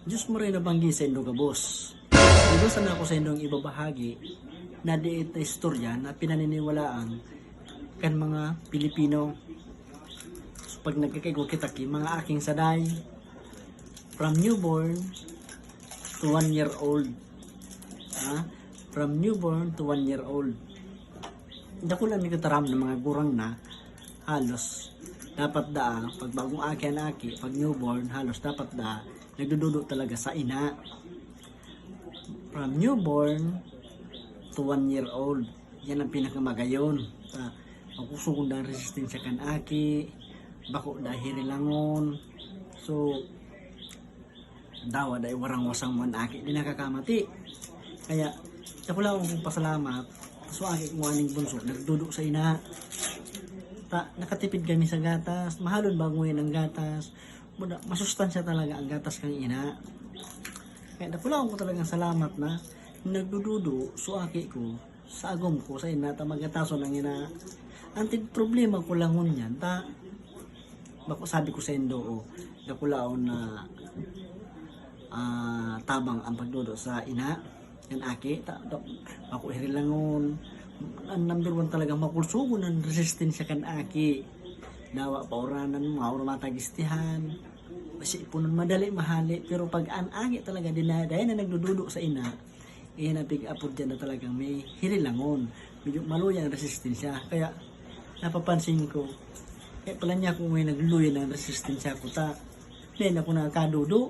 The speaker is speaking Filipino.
Diyos mo rin nabanggi sa indo ka, boss. Diba sana ako sa indong ibabahagi na di ito istorya na pinaniniwalaan kan mga Pilipino. So, pag nagkakaigo kitaki, mga aking saday, from newborn to 1 year old. From newborn to 1 year old. Hindi ko lang nagtataram ng mga gurang na halos dapat pag bagong aki, pag newborn, halos dapat nagdududo talaga sa ina. From newborn to 1 year old. Yan ang pinakamagayon. Magkusugod na resistensya kan aki, bako dahil langon. So, dawa dahil warang wasang man aki, di nakakamati. Kaya, wala akong pasalamat. So, aki kung aning bunso, nagdudo sa ina. Nakatipid kami sa gatas, mahalon baguhin ang gatas. Masustansya talaga ang gatas kang ina. Kaya nakulaw ko talagang salamat na nagdududo suaki ko sa agom ko sa ina ta magataso ng ina. Ang problema ko lang yan bako sabi ko sa indo nakulaw na tabang ang pagdudo sa ina yan aki bako hirilangon ang number 1 talaga makulsugo ng resistensya kan aki dawa pauranan mga matagistihan kasi punon madali mahali pero pag anagi talaga dahil na nagdududo sa ina napig upod dyan na talagang may hirilangon medyo maluyang resistensya kaya napapansin ko kaya pala niya kung may nagluya ng resistensya ko hindi na ako nakakadudo